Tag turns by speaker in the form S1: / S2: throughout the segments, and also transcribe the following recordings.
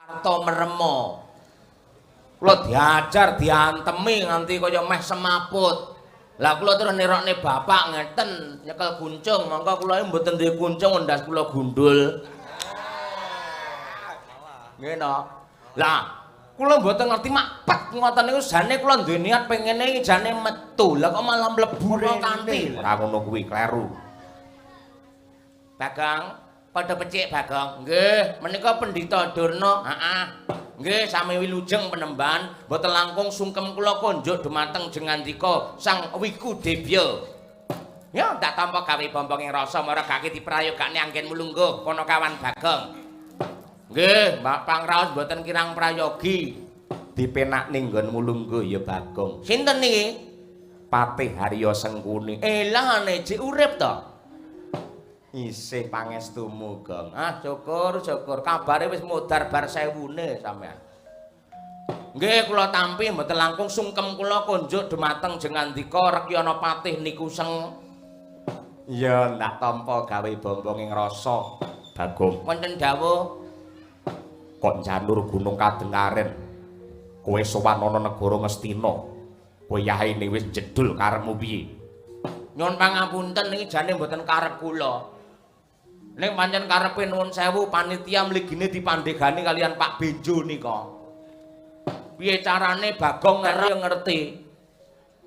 S1: Karta meremo. Kula diajar diantemi nganti kaya meh semaput. Lah kula terus nirokne bapak ngeten nyekel guncung, mongko kula mboten duwe kuncung ndas kula gundul. Nggih no. Lah kula mboten ngerti makpet ngoten niku jane kula duwe niat pengene jane metu. Lah kok malah mlebu kanthi. Ora ngono kuwi kleru. Bagong padha becik Bagong. Nggih, menika Pendhita Durna. Heeh. Nggih, sami wilujeng penemban, mboten langkung sungkem kula konjuk dumateng jengandika Sang Wiku Debya. Ya, tak tampa gawe bombonging rasa maragake diprayogakne anggen mulungguh kono kawan Bagong. Nggih, Mbak Pangraos mboten kirang prayogi. Dipenakne nggon mulungguh ya Bagong. Sinten niki? Patih Harya Sengkuni. Elah nejik urip to? Isih pangestumu, Gong. Ah, syukur. Kabare wis modar bar sewune sampean. Nggih, kula tampi mboten langkung sungkem kula konjuk dumateng jengandika Rekyana Patih niku seng. Ya, ndak tampa gawe bombonging rasa, Bagong. Wonten dawuh kok njanur Gunung Kadengaren. Kowe sowan ana negara Ngastina. Kowe yaine wis jedul karepmu piye? Nyuwun pangapunten niki jane mboten karep kula. Ning pancen karepe nuwun sewu panitia mligine dipandhegani kalian Pak Benjo nika. Piye carane Bagong ngerti.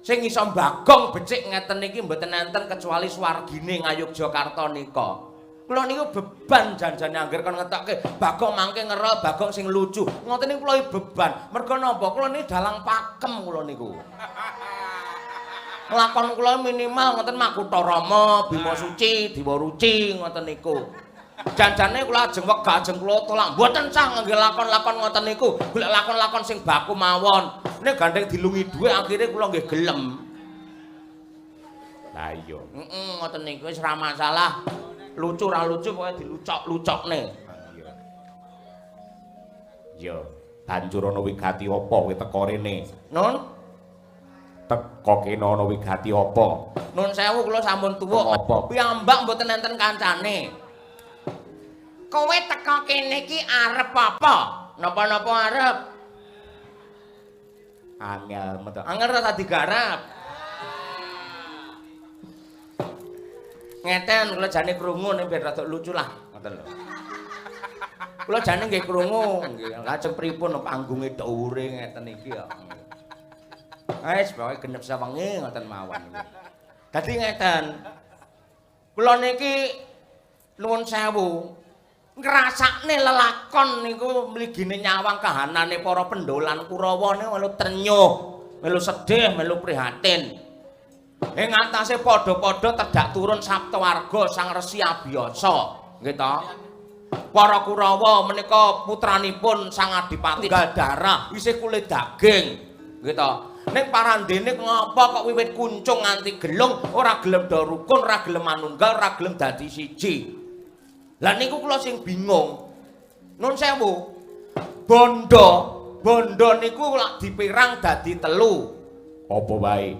S1: Sing iso Bagong becik ngeten iki mboten enten kecuali swargine Ngayogyakarta nika. Kula niku beban janjane angger kon ngetokke Bagong mangke ngero Bagong sing lucu. Ngoten niku kula beban. Mergo napa? Kula niki dalang pakem kula niku. Nglakon kula minimal ngoten Makutha Rama, Bima Suci, Dewa Ruci ngoten niku. Janjane kula ajeng wegah ajeng kula tolak mboten sah nggih lakon-lakon ngoten niku. Golek lakon-lakon sing baku mawon. Nek gandeng dilungi dhuwit akhire kula nggih gelem. Lah iya. Ngoten niku wis ora masalah. Lucu ra lucu pokoke dilucok-lucokne. Iya. Banjur ana wigati apa kowe teko rene? Nun teko kene ana wigati apa? Nun sewu kula sampun tuwuk. Apa? Piyambak mboten enten kancane. Kowe teko kene iki arep apa? Napa-napa arep? Angel metu. Angel rasa digarap. Ngeten kula jane krungu ning ben rada lucu lah, ngoten lho. Kula jane nggih krungu, nggih. Lajeng pripun panggunge dhuwure ngeten iki ya. Wis pokoke genep sewengi ngoten mawon. Dadi ngeten. Kula niki nuwun sewu ngrasakne lelakon niku mligine nyawang kahanane para pendolan Kurawa niku melu trenyuh, melu sedih, melu prihatin. Ing atase padha-padha tedhak turun Saptawarga Sang Resi Abiyasa, nggih to? Para Kurawa menika putranipun Sang Adipati Gadarah isih kulit daging, nggih to? Ning parandene ngapa kok wiwit kuncung nganti gelung ora gelem do rukun, ora gelem manunggal, ora gelem dadi siji. Lah niku kula sing bingung. Nun sewu. Bondo niku lak dipirang dadi telu. Apa wae?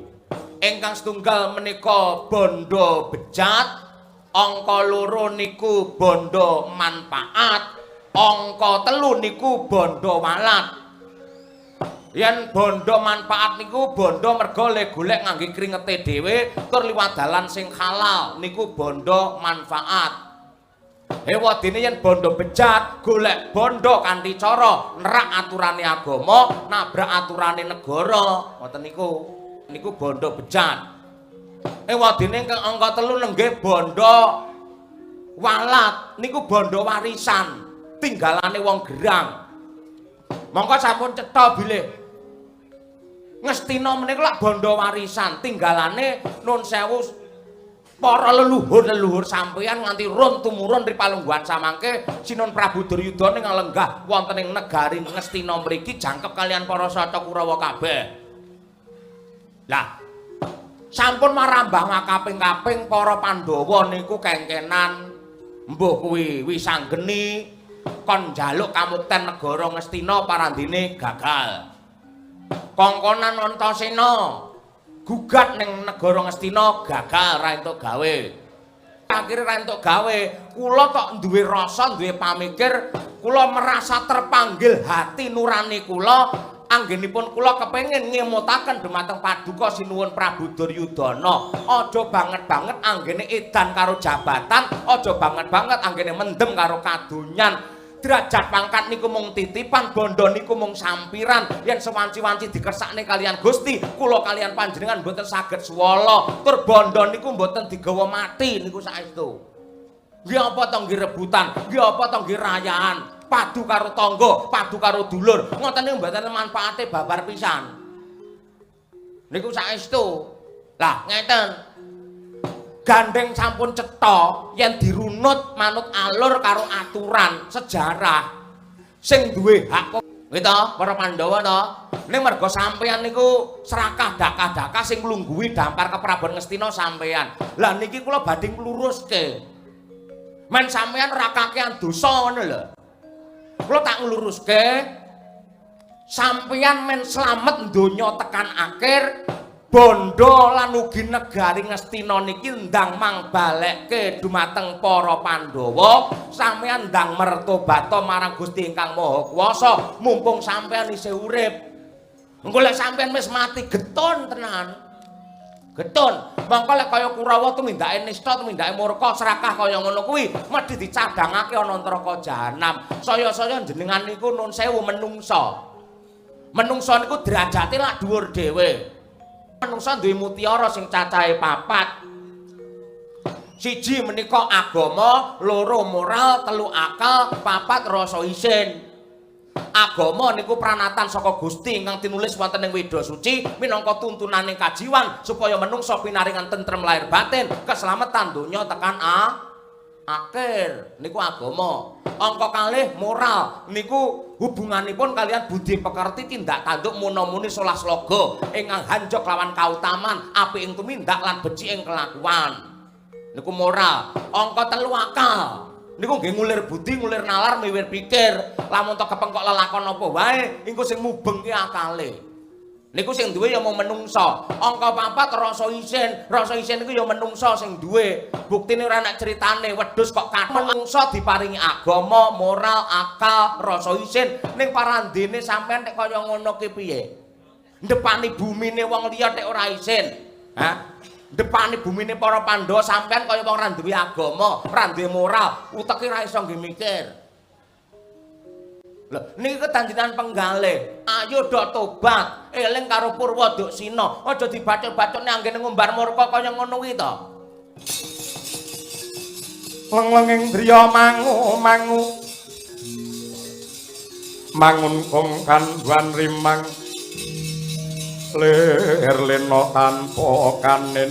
S1: Ingkang setunggal menika bondo bejat, angka loro niku bondo manfaat, angka telu niku bondo walat. Yen bondo manfaat niku bondo mergo le golek ngangge kringete dhewe tur liwat dalan sing halal niku bondo manfaat. Wadine yen bondo bejat golek bondo kanthi cara nerak aturane agama, nabrak aturane negara. Ngoten niku. Niku bondo bejat. Wadine ingkang angka telu lenggih bondo walat. Niku bondo warisan, tinggalane wong gerang. Mongko sampun cetha bilih. Ngastina menika lak bondo warisan, tinggalane nun sewu para leluhur sampeyan nganti run tumurun ripalungguhan samangke Sinuhun Prabu Duryudana ing lenggah wonten ing negari Ngastina mriki jangkep kalian para sata Kurawa kabeh. Lah sampun marambah ngakaping-kaping para Pandhawa niku kengkenan mbuh kuwi wisanggeni kon njaluk kamukten negara Ngastina parandene gagal. Kongkonan Antasena gugat ning negara Ngastina gagal ra entuk gawe. akhire ra entuk gawe. Kula tok duwe rasa, duwe pamikir, kula merasa terpanggil hati nurani kula. Anggenipun kula kepengin ngemutaken dumateng Paduka Sinuwun Prabu Duryudana. Aja banget-banget anggene edan karo jabatan, aja banget-banget anggene mendem karo kadonyan. Derajat pangkat niku mung titipan, bondo niku mung sampiran. Yen sewanci-wanci dikersakne kalian Gusti, kula kalian panjenengan mboten saged swala. Tur bondo niku mboten digawa mati niku saestu. Nggih apa to nggih rebutan, nggih apa to nggih rayaan. Padu karo tangga, padu karo dulur, ngoten niku mboten manfaate babar pisan. Niku saestu. Lah ngeten. Gandeng sampun cetha yen dirunut manut alur karo aturan sejarah. Sing duwe hak nggih to, para Pandhawa to. Ning merga sampeyan niku serakah dakah-dakah sing nglungguhi dampar kepraban Ngastina sampeyan. Lah niki kula badhe ngluruske. Men sampeyan ora kakehan dosa ngono lho. Kula tak ngluruske sampeyan men slamet donya tekan akhir bondo lan ugi negari Ngastina niki ndang mangbalekke dumateng para Pandhawa sampeyan ndang mertobata marang Gusti ingkang Maha Kuwasa mumpung sampeyan isih urip. Engko lek sampeyan wis mati getun tenan. Getun. Mangko lek kaya Kurawa tumindake nista, tumindake murka, serakah kaya ngono kuwi mesti dicadhangake ana neraka jahanam. Saya-saya jenengan niku nun sewu menungsa. Menungsa niku derajate lak dhuwur dhewe. Menungsa duwe mutiara sing cacahe 4. Siji menika agama, loro moral, telu akal, 4 rasa isin. Agama niku pranatan saka Gusti ingkang tinulis wonten ing Weda Suci minangka tuntunaning kajiwan supaya menungsa pinaringan tentrem lahir batin, keselamatan donya tekan akhir. Niku agama. Angka kalih moral niku hubunganipun kalian budi pekerti tindak tanduk muna-muni solah sloga ingkang hanjok lawan kautaman, apik ing tumindak lan becik ing kelakuan. Niku moral. Angka telu akal. Niku nggih ngulir budi, ngulir nalar, miwir pikir. Lamun tok kepengkok lelakon apa wae, engko sing mubeng ki akale. Niku sing duwe ya mung menungsa. Angka 4 rasa isin. Rasa isin niku ya menungsa sing duwe. Buktine ora ana critane wedhus kok kathok menungsa diparingi agama, moral, akal, rasa isin. Ning parandene sampean nek kaya ngono ki piye? Ndepani bumine wong liya nek ora isin. Hah? Depane bumine para Pandhawa sampean kaya wong ra duwe agama, ra duwe moral, uteke ra iso nggih mikir. Lho, niki kedanjinan penggalih. Ayo do tobat, eling karo Purwa Duksina. Aja dibacok-bacokne anggene ngumbar murka kaya ngono kuwi to.
S2: Leng-lenging driya mangu-mangu. Mangun kong kanduan rimang. Lir leno tanpa kanen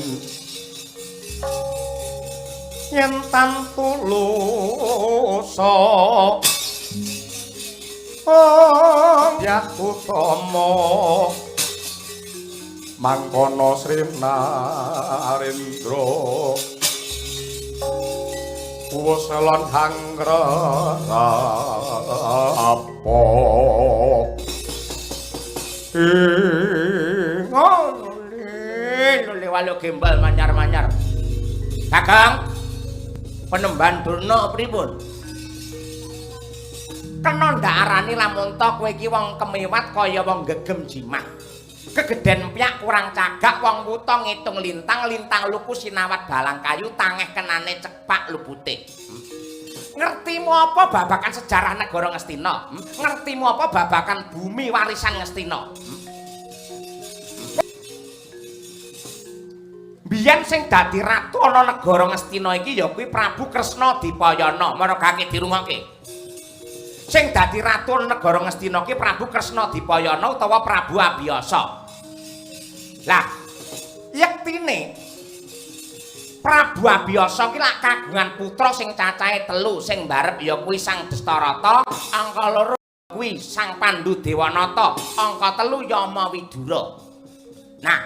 S2: yen tantulusa yakutama mangkono Srinarendra wuselon hangrara apa
S1: lho walu gembal manyar-manyar. Kakang Penemban Durna pripun? Kena ndak arani lamun to kowe iki wong kemewat kaya wong gegem jimat. Kegeden piyak kurang cagak wong wuta ngitung lintang luku sinawat balang kayu tangeh kenane cepak lupute. Ngertimu apa babakan sejarah negara Ngastina? Ngertimu apa babakan bumi warisan Ngastina? Biyen sing dadi ratu ana negara Ngastina iki ya kuwi Prabu Kresna Dipayana. Maragake dirungokke. Sing dadi ratu ana negara Ngastina iki Prabu Kresna Dipayana utawa Prabu Abiyasa. Lah, yektine Prabu Abiyasa ki lak kagungan putra sing cacahe 3, sing mbarep ya kuwi Sang Destarata, angka 2 kuwi Sang Pandhu Dewanata, angka 3 Yama Widura. Nah,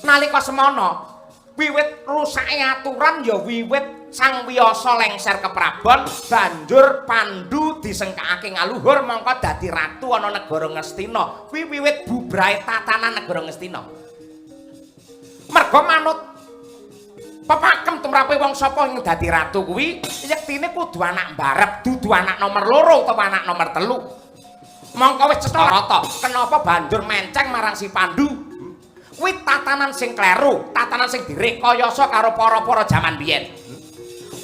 S1: nalika semana wiwit rusake aturan ya wiwit Sang Wiyasa lengser keprabon, banjur Pandhu disengkakake ngaluhur mongko dadi ratu ana negara Ngastina. Kuwi wiwit bubrahe tatanan negara Ngastina. Merga manut Pepakem tumrape wong sapa ing dadi ratu kuwi yektine kudu anak mbarep, dudu anak nomor 2 utawa anak nomor 3. Mongko wis cetha rata, kenapa banjur menceng marang si Pandu? Kuwi tatanan sing kleru, tatanan sing direkayasa karo para-para jaman biyen.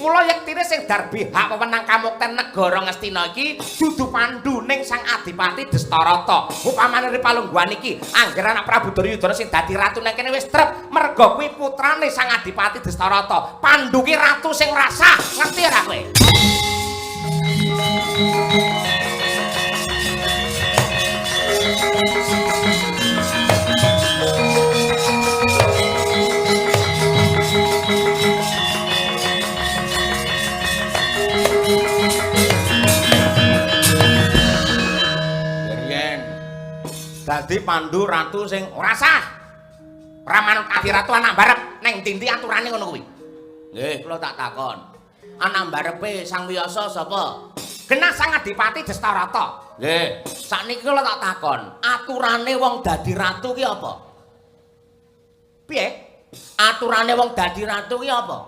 S1: Mula yektine sing darbi hak wewenang kamukten negara Ngastina iki dudu Pandu ning Sang Adipati Dastarata. Upamane Ripalungguhan iki angger anak Prabu Duryudana sing dadi ratu nang kene wis trep merga kuwi putrane Sang Adipati Dastarata. Pandu ki ratu sing rasah, ngerti ora kowe? Dadi Pandu ratu sing ora sah. Ora manut adi ratu anak barep neng ndi aturane ngono kuwi. Nggih, kula tak takon. Anak barepe Sang Wiyasa sapa? Genah Sang Adipati Dastarata. Nggih, sakniki kula tak takon, aturane wong dadi ratu ki apa? Piye? Aturane wong dadi ratu ki apa?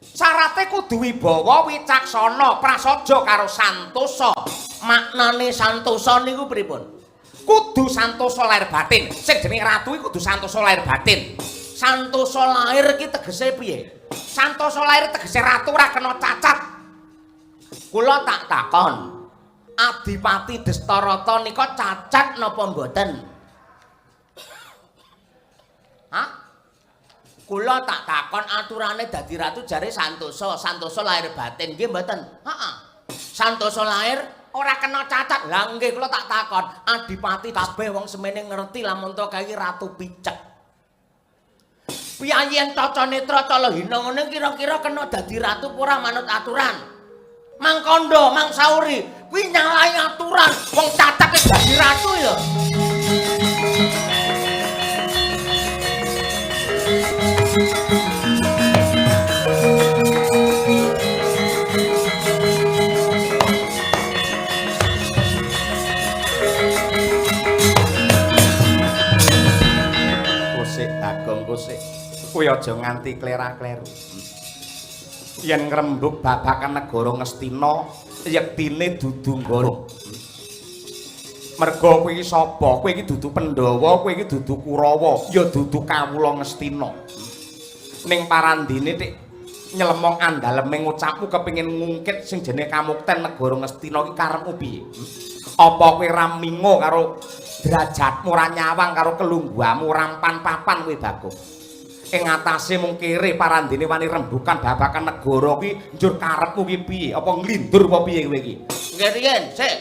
S1: Syarate kudu wibawa, wicaksana, prasaja karo santosa. Maknane santosa niku pripun? Kudu santosa lahir batin. Sing jenenge ratu iki kudu santosa lahir batin. Santosa lahir iki tegese piye? Santosa lahir tegese ratu ora kena cacat. Kula tak takon. Adipati Dastarata nika cacat napa mboten? Hah? Kula tak takon aturane dadi ratu jare santosa, santosa lahir batin nggih mboten? Heeh. Santosa lahir ora kena cacat. Lah nggih kula tak takon, Adipati kabeh wong semene ngerti lamun to kae ratu picek. Piyayen Caca Netra Calahina ngene kira-kira kena dadi ratu ora manut aturan. Mang Kandha, Mang Sauri, kuwi nyalahi aturan. Wong cacat dadi ratu ya. Kusik. Kuwi aja nganti klera-kleru. Yen ngrembug babagan negara Ngastina, yektine dudu nggono. Merga kowe iki sapa? Kowe iki dudu Pandhawa, kowe iki dudu Kurawa, ya dudu kawula Ngastina. Ning parandene tik nyelemong andaleme ngucapmu kepengin ngungkit sing jenenge kamukten negara Ngastina iki karepmu piye? Apa kowe ramingo karo derajatmu ora nyawang karo kelungguhamu rampan papan kowe Bagong. Ing atase mung kere parandene wani rembukan babakan negara kuwi njur karepmu ki piye? Apa nglindur apa piye kowe iki? Nggih riyen, sik.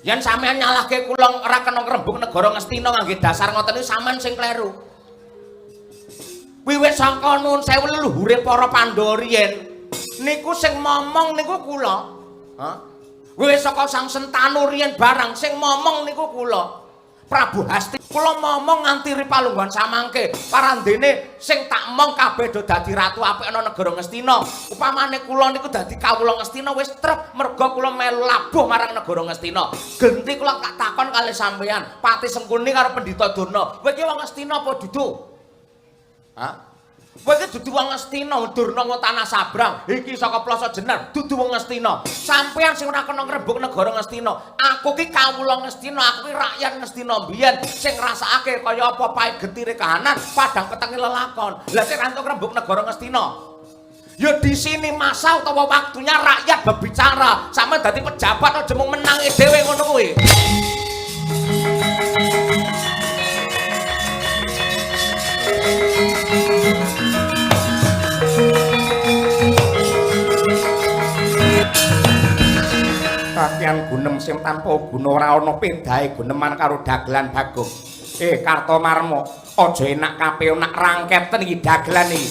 S1: Yen sampean nyalahke kula ora kena ngrembug negara Ngastina ngangge dasar ngoten niku sampean sing kleru. Wiwit sangka nuwun sewu leluhure para Pandhawa riyen niku sing momong niku kula. Hah? Wiwit saka Sang Sentanu riyen barang sing momong niku kula. Prabu Hasti kula momong nganti Ripalungguhan samangke parandene sing tak mong kabeh do dadi ratu apik ana negara Ngastina. Upamane kula niku dadi kawula Ngastina wis trep merga kula melu labuh marang negara Ngastina. Genti kula tak takon kalih sampeyan, Pati Sengkuni karo Pendhita Durna, kowe iki wong Ngastina apa dudu? Hah? Kowe iki dudu wong Ngastina, Durna Tanah Sabrang. Iki saka Plasa Jenar, dudu wong Ngastina. Sampeyan sing ora kena ngrembug negara Ngastina. Aku ki kawula Ngastina, aku ki rakyat Ngastina mbiyen sing ngrasakake kaya apa pae getire kahanan, padang petenge lelakon. Lah sing rantuk ngrembug negara Ngastina. Ya di sini masa utawa waktunya rakyat berbicara. Sampe dadi pejabat aja mung menangi dhewe ngono kuwi. Kakian gunem sing tanpa guna ora ana pedahe guneman karo dagelan Bagong. Kartomarma, aja enak kape nak rangketen iki dagelan iki.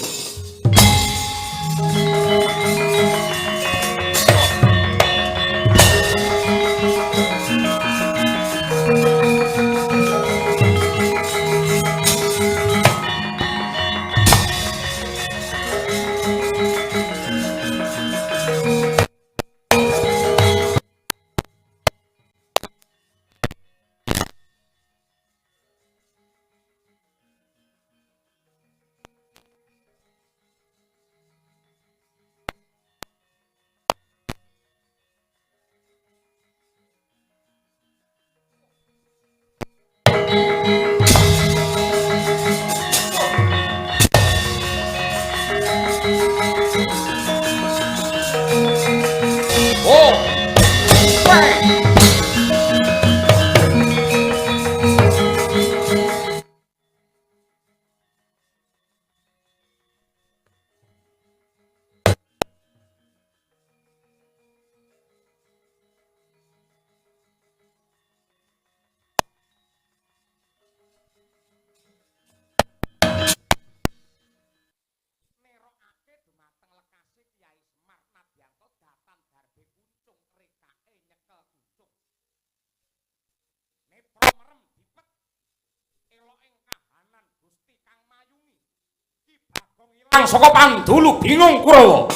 S2: saka Pandulu bingung Kurawa.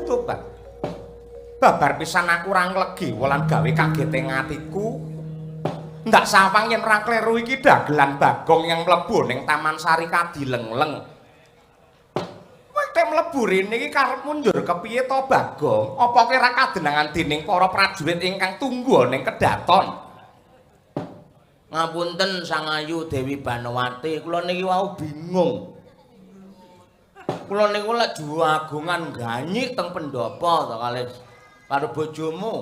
S2: Tobat. Babar pisan aku ora nglegi wulan gawe kaget ing atiku. Ndak sawang yen ra kleru iki dagelan Bagong yang mlebu ning Taman Sari Kadilengleng. Kowe tek mlebu rene iki karepmu njur kepiye to Bagong? Apa kowe ra kadenangan dening para prajurit ingkang tunggu ning kedaton?
S1: Ngapunten Sang Ayu Dewi Banowati, kula niki wau bingung. Kula niku lek juagungan ganyik teng pendopo to kalih karo bojomu.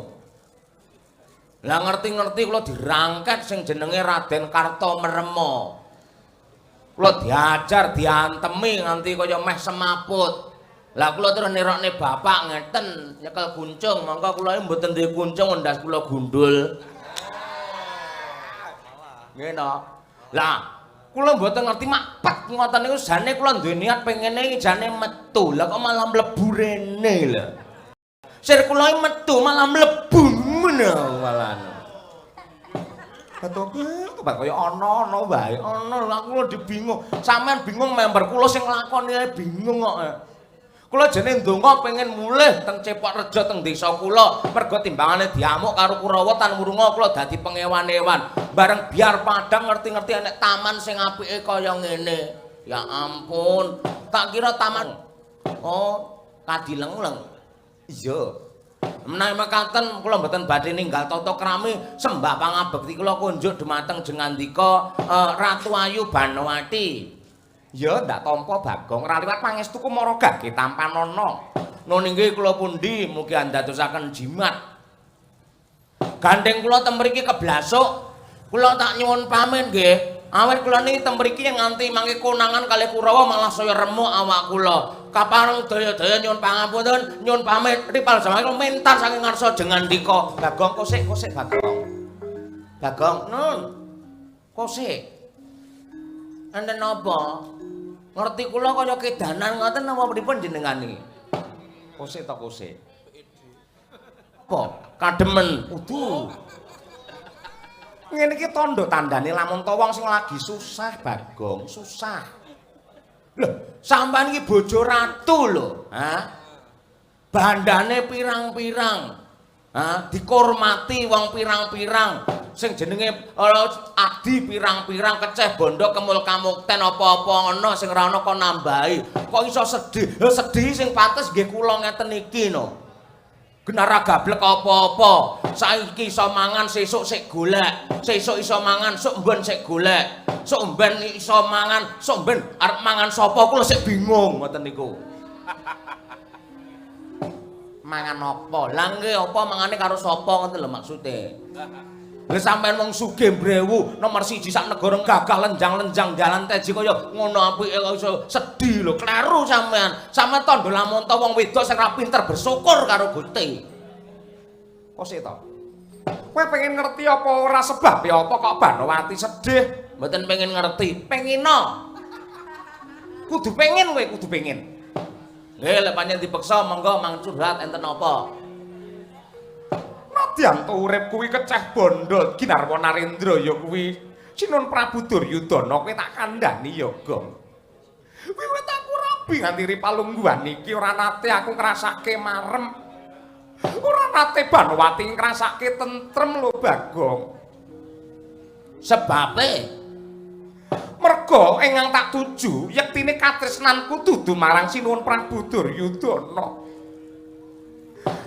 S1: Lah ngerti-ngerti kula dirangket sing jenenge Raden Kartomerema. Kula diajar diantemi nganti kaya meh semaput. Lah kula terus nirokne bapak ngeten nyekel kuncung, mangka kula mboten duwe kuncung ndas kula gundul. Ngene. Lah kula mboten ngerti makpet ngoten niku jane kula duwe niat pengene iki jane metu. Lah kok malah mlebu rene lho. Sir kula iki metu malah mlebu meneh malah. Tobat kaya ana wae. Ana aku dibingung. Sampeyan bingung member kula sing nglakoni ae bingung kok. Kula jane ndonga pengen mulih teng Cepok Rejo teng desa kula. Mergo timbangane diamuk karo Kurawa tan murunga kula dadi pengewan-ewan. Bareng biar padang ngerti-ngerti enek taman sing apike kaya ngene. Ya ampun, tak kira taman. Oh, Kadilengleng. Iya. Menawi mekaten kula mboten badhe ninggal tata krami sembah pangabekti kula kunjuk dumateng jengandika Ratu Ayu Banowati. Ya ndak tampa Bagong ra liwat pangestuku mara gage tampanana. Nun inggih kula pundi mugi andadosaken jimat. Gandeng kula teng mriki keblasuk. Kula tak nyuwun pamit nggih. Awit kula niki teng mriki nganti mangke konangan kalih Kurawa malah saya remuk awak kula. Kapareng daya-daya nyuwun pangapunten, nyuwun pamit. Ripal jaman kula mentar saking ngarsa jengandika. Bagong kosik Bagong. Bagong, nun. Kosik. Enten napa? Ngerti kula kaya kedanan ngoten napa pripun jenengane? Kosik ta kosik? Apa? Kademen. Udu. Ngene iki tandha tandane lamun to wong sing lagi susah Bagong, susah. Lho, sampean iki bojo ratu lho, ha? Bandane pirang-pirang. Ha, dihormati wong pirang-pirang. Sing jenenge adi pirang-pirang keceh bondo kemul kamukten apa-apa ana sing ora ana kok nambahi. Kok iso sedih? Lho sedih sing pantes nggih kula ngeten iki no. Genara gablek apa-apa. Saiki iso mangan sesuk sik golek. Sesuk iso mangan sok mben sik golek. Sok mben iso mangan, sok mben arep mangan sapa kula sik bingung ngoten niku. Mangan apa? Lah nggih apa mangane karo sapa ngoten lho maksude. Lah sampean wong sugih mbrewu nomor 1 sak negara gagah lenjang-lenjang dalan teji kaya ngono apike kok iso sedih lho, kleru sampean. Sampeyan tandha lamun ta wong wedok sing ra pinter bersyukur karo Gusti. Kosik to. Kowe pengen ngerti apa ora sebab ya apa kok Banowati sedih? Mboten pengen ngerti, pengino. Kudu pengen kowe, kudu pengen. Nggih, lek pancen dipeksa monggo mang curhat enten apa? Nadyan to urip kuwi keceh bondo Ginarwa Narendra ya kuwi Sinun Prabu Duryudana kowe tak kandhani ya, Gong. Wiwit aku rabi nganti ripalungguhan iki ora nate aku ngrasake marem. Ora nate Banowati ngrasake tentrem lho, Bagong. Sebabe merga ingkang tak tuju yektine katresnanku dudu marang Sinuwun Prabu Duryudana.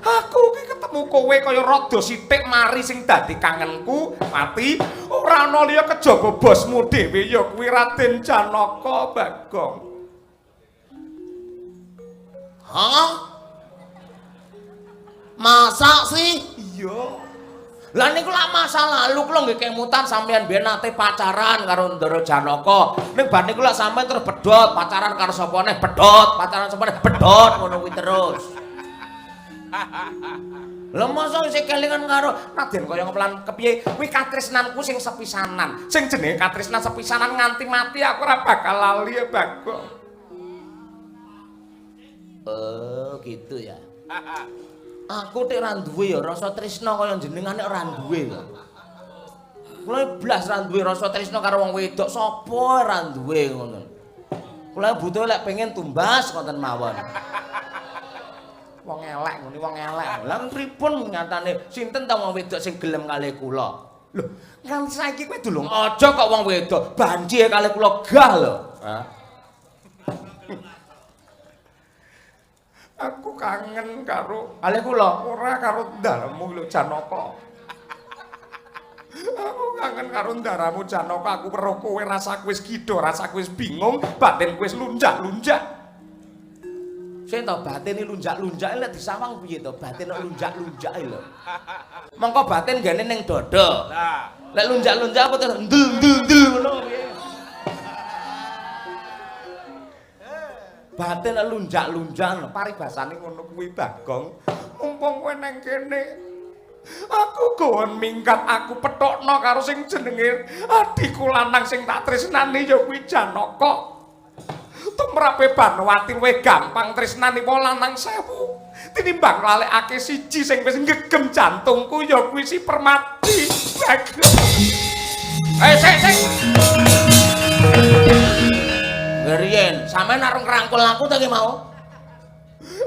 S1: Aku iki ketemu kowe kaya rada sithik mari sing dadi kangenku, Pati. Ora ana liya kejaba bosmu dhewe ya kuwi Raden Janaka, Bagong. Hah? Masa sih? Iya. Lah niku lak masa lalu kula nggih kemutan sampeyan biyen nate pacaran karo Ndara Janaka. Ning bar niku lak sampeyan terus bedhot pacaran karo sapa neh bedhot, pacaran sapa neh bedhot ngono kuwi terus. Lah masa isih kelingan karo Raden kaya ngeplan kepiye kuwi katresnanku sing sepisanan. Sing jenenge katresnan sepisanan nganti mati aku ora bakal lali ya Bagong. Oh, gitu ya. Aku tek ra duwe ya rasa tresna kaya jenengan nek ora duwe kok. Kula blas ra duwe rasa tresna karo wong wedok sapa ra duwe ngono. Kula butuh lek pengen tumbas ngoten mawon. Wong elek ngene wong elek. Lah pripun nyatane sinten ta wong wedok sing gelem kalih kula? Lho, kan saiki kowe dolong aja kok wong wedok banci kalih kula gah lho. Hah?
S2: Aku kangen karo
S1: Kalih kula
S2: ora karo ndaramu lho Janaka. Aku kangen karo ndaramu Janaka, aku weruh kowe rasaku wis kidho, rasaku wis bingung, batinku wis lunjak-lunjak.
S1: Sing to batine lunjak-lunjake lek disawang piye to? Batin kok lunjak-lunjake lho. Mengko batin gene ning dada. Lah, lek lunjak-lunjak apa terus ndul-ndul ngono piye? Batin lunjak-lunjak
S2: Paribasane ngono kuwi Bagong. Mumpung kowe nang kene, aku gowen minggat aku petokno karo sing jenenge adhiku lanang sing tak tresnani ya kuwi Janaka. Tumrape Banowati luwih gampang tresnani wong lanang 1000 tinimbang lalekake siji sing wis ngegem jantungku ya kuwi si Permati. Bagong.
S1: Sik. Ngeriyen, sampean arep ngrangkul aku ta ki mau?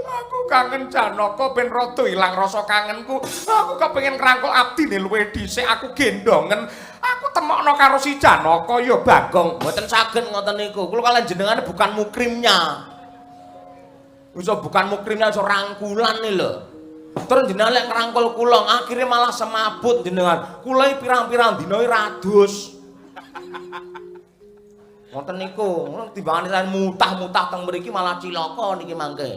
S2: Aku kangen Janaka ben rada ilang rasa kangenku. Aku kepengin ngrangkul abdine luwih dhisik, aku gendongen. Aku temokno karo si Janaka ya Bagong.
S1: Mboten saged ngoten niku. Kula kalian jenengane bukan mukrimnya. Iso bukan mukrimnya iso rangkulan nih lho. Terus jenengan lek ngrangkul kula, akhirnya malah semabut jenengan. Kula iki pirang-pirang dina radus. Ngoten niku, timbangane sampeyan mutah-mutah teng mriki malah cilaka niki mangke.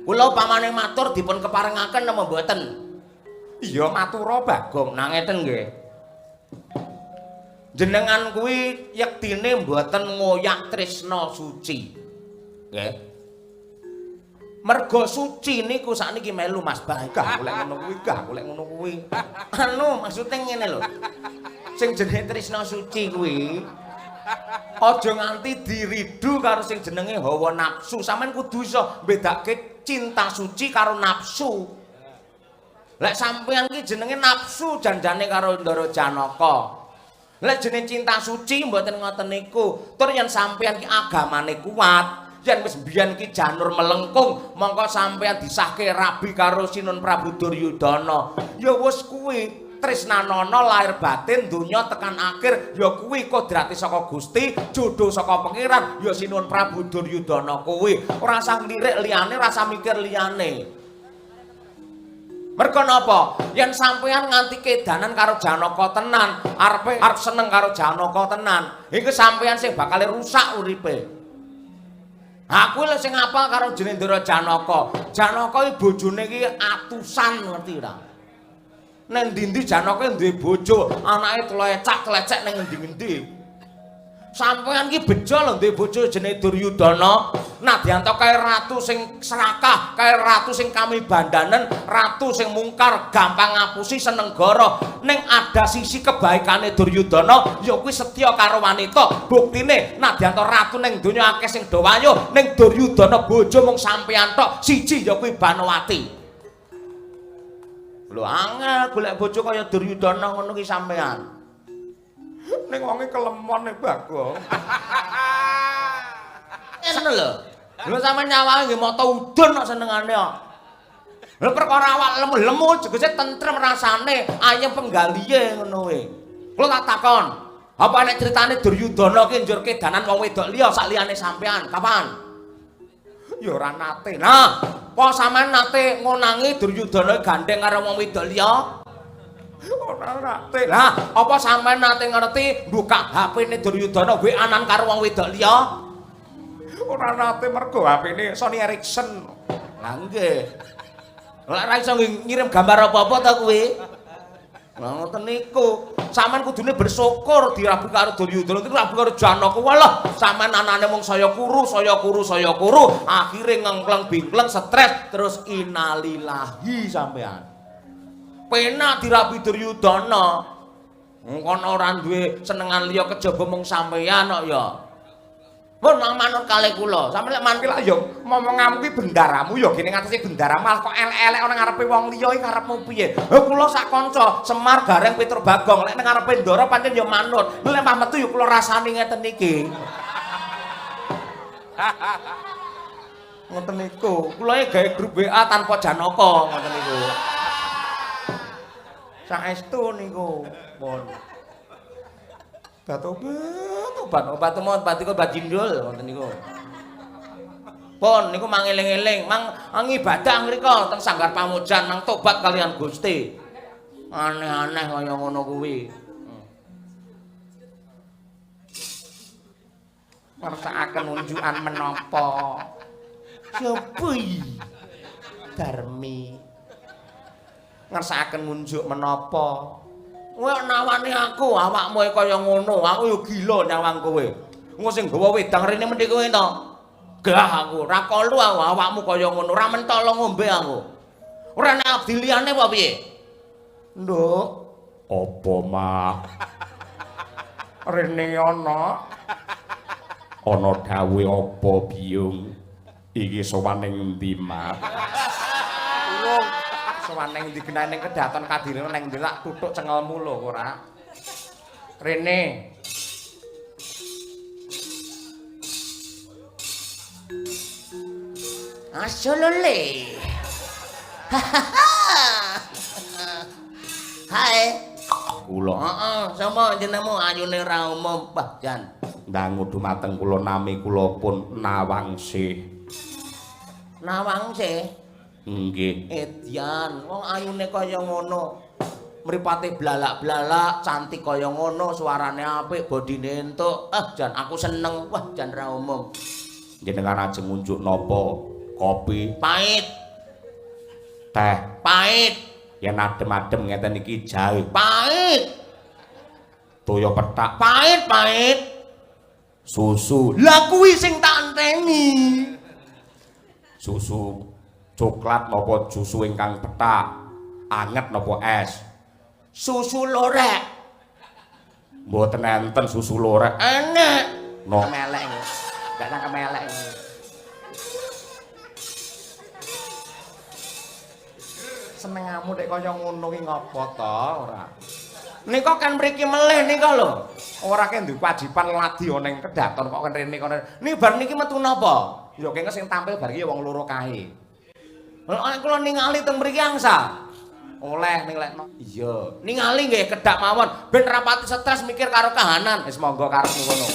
S1: Kula upamane matur dipun keparengaken napa mboten?
S2: Iya matura Bagong.
S1: Nah ngeten nggih. Jenengan kuwi yektine mboten ngoyak tresna suci. Nggih. Merga suci niku sakniki melu Mas Bagong.
S2: Golek ngono kuwi, golek ngono kuwi.
S1: Anu maksude ngene lho. Sing jenenge tresna suci kuwi aja nganti diridu karo sing jenenge hawa nafsu. Sampeyan kudu iso mbedakake cinta suci karo nafsu. Lek sampeyan ki jenenge nafsu janjane karo Ndara Janaka. Lek jenenge cinta suci mboten ngoten niku. Tur yen sampeyan ki agamane kuat, yen wis biyen ki janur melengkung, mongko sampeyan disahke rabi karo Sinun Prabu Duryudana. Ya wis kuwi tresnanana lahir batin donya tekan akhir ya kuwi kodrate saka Gusti, jodoh saka pangeran ya Sinun Prabu Duryudana kuwi. Ora usah nglirik liyane, ora usah mikir liyane. Merga napa? Yen sampeyan nganti kedanan karo Janaka tenan, arep seneng karo Janaka tenan, iku sampeyan sing bakal rusak uripe. Aku lho sing apal karo jeneng Ndara Janaka. Janaka iki bojone iki atusan ngerti ora? Neng ndi-ndi Janaka duwe bojo, anake tlecak-tlecek ning endi-endi. Sampeyan ki bejo lho duwe bojo jenenge Duryudana. Nadyanto kae ratu sing serakah, kae ratu sing kamibandanen, ratu sing mungkar, gampang ngapusi seneng goro. Ning ada sisi kebaikane Duryudana, ya kuwi setya karo wanita. Buktine nadyanto ratu ning donya akeh sing do wayuh, ning Duryudana bojo mung sampeyan tok, siji ya kuwi Banowati. Lho angel golek bojo kaya Duryudana ngono ki sampean.
S2: Ning wonge kelemon nek Bagong.
S1: Ngono lho. Lho sampean nyawake nggih mata udun kok senengane kok. Lho perkara awak lemu jegese tentrem rasane, ayem penggalihe ngono kuwi. Kula tak takon, apa nek critane Duryudana ki njur kedanan wong wedok liya sak liyane sampean? Kapan?
S2: Ya ora nate.
S1: Nah, apa sampean nate ngonangi Duryudana gandeng karo wong wedok liya?
S2: Ora nate.
S1: Lah, apa sampean nate ngerti buka HP-ne Duryudana WA-an karo wong wedok liya?
S2: Ora nate mergo HP-ne Sony Ericsson.
S1: Lah nggih. Lek ra iso ngirim gambar apa-apa ta kuwi? Lah ngoten niku. Sampeyan kudune bersyukur dirabi karo Duryudana niku rabi karo Janaka. Walah, sampeyan anane mung saya kuru. Akhire ngengkleng bingkleng stres terus innalillahi sampeyan. Penak dirabi Duryudana. Engkon ora duwe senengan liya kejaba mung sampeyan kok ya. Pun manut kalih kula. Sampeyan lek mangke lak ya momonganmu kuwi bendaramu ya gene ngatesi bendara malah kok elek-elek ana ngarepe wong liya iki karepmu piye? Kula sak kanca Semar Gareng Pitur Bagong lek nang ngarepe ndara pancen ya manut. Lek pamit metu ya kula rasani ngeten iki. Ngoten niku. Kula gawe grup WA tanpa Janaka ngoten niku. Saestu niku. Pun. Obat mon obat iku obat jindul ngoten niku. Pun niku mangeling-eling, mang ngibadah ngrika teng Sanggar Pamujan mang tobat kalian Gusti. Aneh-aneh kaya ngono kuwi. Marsakaken unjukan menapa? Sepi. Darmi. Ngersakaken ngunjuk menapa? Kowe nawani aku, awakmu kaya ngono. Aku yo gila nyawang kowe. Engko sing gawa wedang rene mendhi kowe to. Gah aku, ora kolu awakmu kaya ngono. Ora mentolo ngombe aku. Ora nek abdi liyane apa piye? Nduk, apa mah? Rene ana dawuh apa biyung? Iki sowan ning endi, Mas? Urung sowan ning ndi genane kedaton kadirene ning ndi tak tutuk cengelmu lho ora. Rene. Asolole. Hai. Kula. Heeh, sapa jenengmu? Ayune ra umum, Mbah Jan. Ndangu dumateng kula nami kula pun Nawangsih. Nawangsih? Nggih. Edian, wong ayune kaya ngono. Mripate blalak-blalak, cantik kaya ngono, suarane apik, bodine entuk. Jan aku seneng. Wah, jan ra umum. Jenengan ajeng ngunjuk napa? Kopi. Pahit. Teh. Pahit. Yen adem-adem ngeten iki jahe. Pahit. Toya pethak. Pahit. Susu. Lah kuwi sing tak enteni. Susu coklat napa susu ingkang pethak? Anget napa es? Susu lorek. Mboten enten susu lorek. Enek. No. Kemelek. Gak nang kemelek. Senengamu nek kaya ngono ki ngopo to ora? Nika kan mriki melih nika lho. Ora ke duwe kewajiban ladi ning kedaton kok rene kono. Niki bar niki metu napa? Ya kenging sing tampil bar iki wong loro kae. Nek kula ningali teng mriki angsa. Oleh ning lekno. Iya, ningali nggih kedak mawon ben rapati stres mikir karo kahanan. Wis monggo karepmu ngono.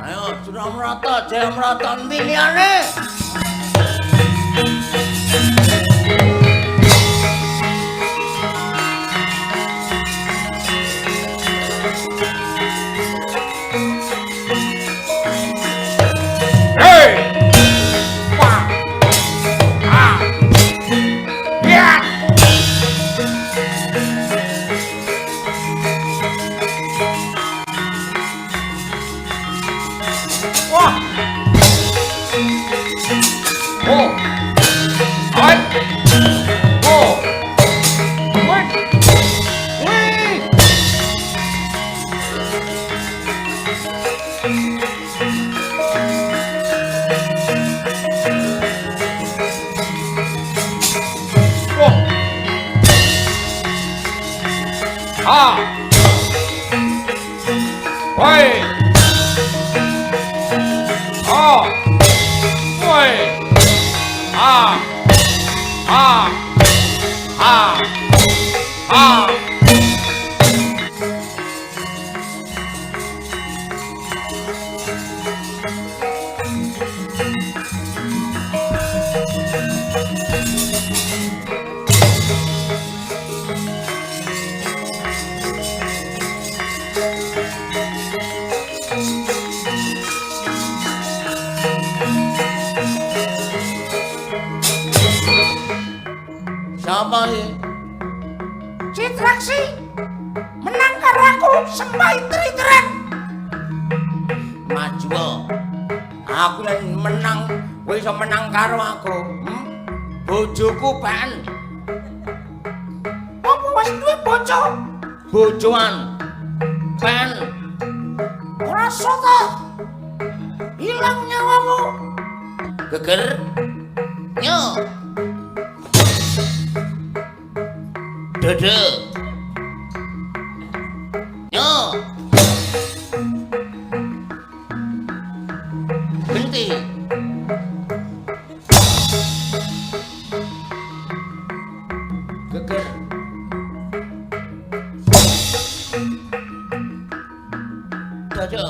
S1: Ayo, Suramrata, Jayamrata, endi liyane? Siapa ini?
S2: Citraksi menang karo aku sempai tritren.
S1: Maju. Aku yang menang, kowe iso menang karo aku. Bojoku ban.
S2: Apa wis duwe bojo?
S1: Bojoan. Ban.
S2: Ora soto. Hilang nyawamu.
S1: Geger. Nyo. Dede. Nyo. Henti. Geger. Dede.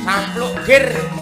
S1: Sampluk gir